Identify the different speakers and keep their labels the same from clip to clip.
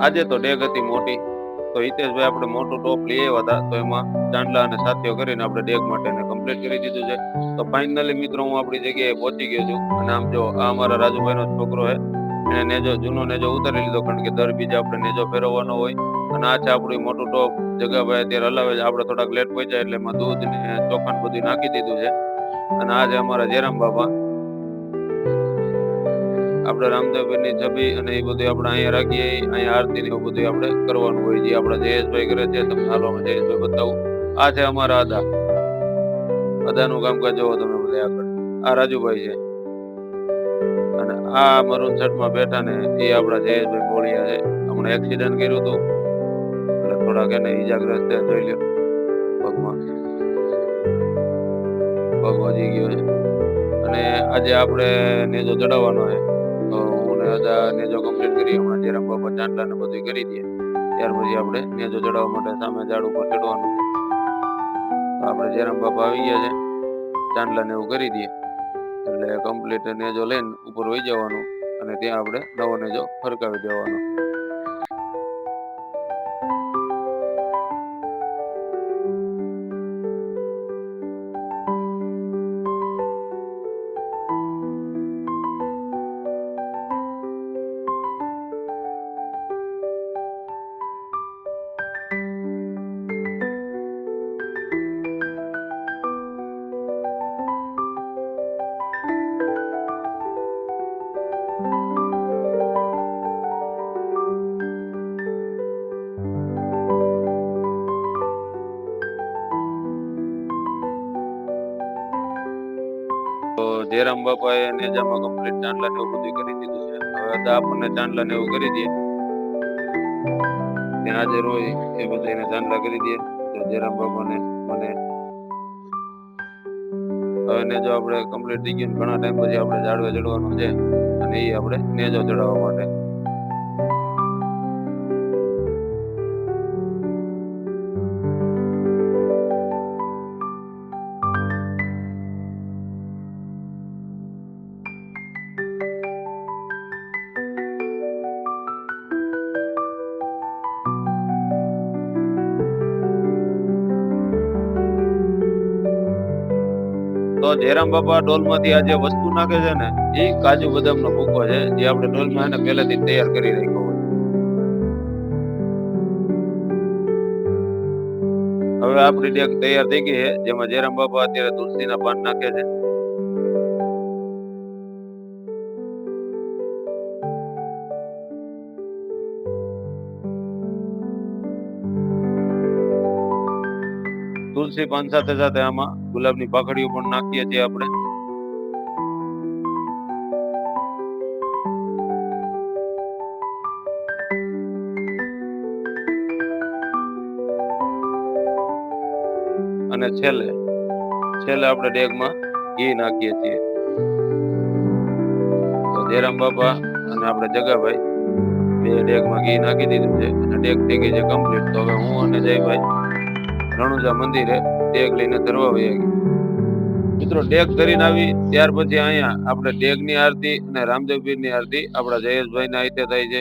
Speaker 1: આજે તો ડેગ હતી મોટી, તો હિતેશભાઈ આપણે મોટું ટોપ લઈ આવ્યા હતા, તો એમાં ચાંદલા અને સાથીઓ કરીને આપણે ડેગ માટે કમ્પ્લીટ કરી દીધું છે. તો ફાઇનલી મિત્રો હું આપણી જગ્યાએ પહોંચી ગયો છું. અને આમ જો આ અમારા રાજુભાઈનો છોકરો છે, એને નેજો જૂનો નેજો ઉતારી લીધો, કારણ કે દર બીજા આપણે નેજો ફેરવવાનો હોય. અને આ છે આપણું મોટું ટોપ. જગાભાઈ અત્યારે હલાવે છે, આપણે થોડાક લેટ પહોંચ્યા એટલે એમાં દૂધ ને ચોખાન બધું નાખી દીધું છે. અને આ છે અમારા જયરામ બાપા. આપણે રામદેવની છબી અને એ બધું આપણે અહીંયા રાખીએ, અહીંયા આરતી ને એવું બધું આપણે કરવાનું હોય. જે આપણા જયેશભાઈ કરે છે, તમને હાલો અમે જયેશભાઈ બતાવું. આ છે અમારા અદાનું કામકાજ જોવો તમે બધા આગળ. આ રાજુભાઈ છે અને આ મરૂન શર્ટમાં બેઠા ને એ આપણા જયેશભાઈ મોળિયા છે. હમણાં એક્સિડન્ટ કર્યું હતું એટલે થોડાક એને ઈજાગ્રસ્ત છે, જોઈ લ્યો પગમાં, પગ વધી ગયો છે. અને આજે આપણે નેજો ચડાવવાનો છે, તો હું ને અદા નેજો કમ્પ્લીટ કરી. હમણાં જયરામ બાપા ચાંદલા ને બધું કરી દે, ત્યાર પછી આપણે નેજો ચડાવવા માટે સામે ઝાડ ઉપર ચડવાનું છે. આપણે જયરામ બાપા આવી ગયા છે, ચાંદલા ને એવું કરી દઈએ એટલે કમ્પ્લીટ નેજો લઈને ઉપર વહી જવાનું અને ત્યાં આપણે નવો નેજો ફરકાવી દેવાનો. તો જયરામ બાપાએ નેજામાં કમ્પ્લીટ ચાંદલા ને એવું બધું કરી દીધું છે. હવે અદા આપણને ચાંદલા ને એવું કરી દે, ત્યાં હાજર હોય એ બધા એને ચાંદલા કરી દે. તો જયરામ બાપાને મને હવે નેજો આપણે કમ્પ્લીટ થઈ ગયું. ઘણા ટાઈમ પછી આપણે ઝાડવે ચડવાનું છે અને એ આપણે નેજો ચડાવવા માટે. તો જયરામ બાપા ડોલમાંથી આ જે વસ્તુ નાખે છે ને, એ કાજુ બદામનો ભૂકો છે, જે આપણે ડોલમાં એને પહેલેથી તૈયાર કરી રાખ્યો હોય. હવે આપણી ડેક તૈયાર થઈ ગઈ છે, જેમાં જયરામ બાપા અત્યારે તુલસીના પાન નાખે છે. તુલસી પાન સાથે સાથે આમાં ગુલાબની પાકડીઓ પણ નાખીએ છીએ આપણે. અને છેલ્લે આપણે ડેગમાં ઘી નાખીએ છીએ. તો જયરામ બાપા અને આપણે જગાભાઈ બે ડેગમાં ઘી નાખી દીધું છે અને ડેગ થઈ ગઈ છે કમ્પ્લીટ. તો હવે હું અને જયભાઈ રણુજા મંદિરે ડેગ લઈને ધરવા વયા ગયા. મિત્રો ડેગ ધરીને આવી ત્યાર પછી અહીંયા આપણે ડેગની આરતી અને રામદેવ પીરની આરતી આપણા જયેશભાઈના હાથે થાય છે.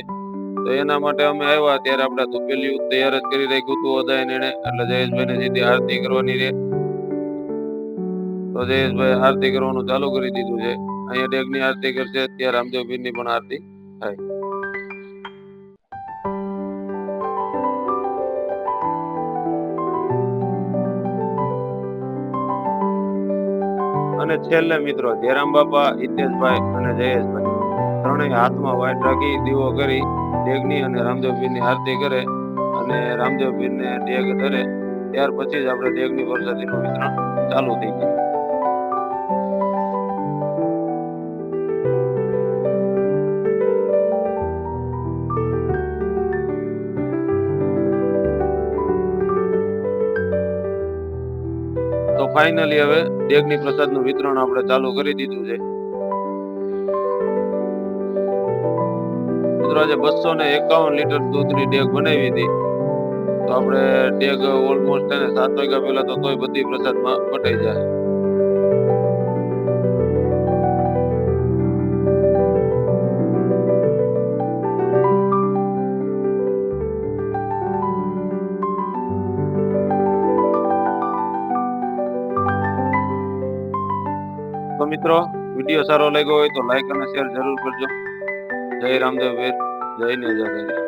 Speaker 1: તો એના માટે અમે આવ્યા ત્યારે આપણે ધુપેલિયું તૈયાર જ કરી રાખ્યું હતું અદાય એને, એટલે જયેશભાઈને સીધી આરતી કરવાની રહે. તો જયેશભાઈ આરતી કરવાનું ચાલુ કરી દીધું છે. અહીંયા ડેગની આરતી કરશે, ત્યાં રામદેવ પીરની પણ આરતી થાય. અને છેલ્લે મિત્રો જયરામ બાપા, હિતેશભાઈ અને જયેશભાઈ ત્રણેય હાથમાં વાઈટ રાખી દીવો કરી ડેગની અને રામદેવ પીરની આરતી કરે અને રામદેવ પીરને ડેગ ધરે. ત્યાર પછી જ આપણે ડેગની પ્રસાદીનું વિતરણ ચાલુ થઈ જાય. તો ફાઇનલી હવે ડેગની પ્રસાદનું વિતરણ આપણે ચાલુ કરી દીધું છે. મિત્રો આજે 251 લીટર દૂધની ડેગ બનાવી હતી. તો આપણે ડેગ ઓલમોસ્ટ 7 વાગ્યા પહેલા તો તોય બધી પ્રસાદમાં પટાઈ જાય. તો મિત્રો વિડીયો સારો લાગ્યો હોય તો લાઈક અને શેર જરૂર કરજો. જય રામદેવ વીર, જય ને જય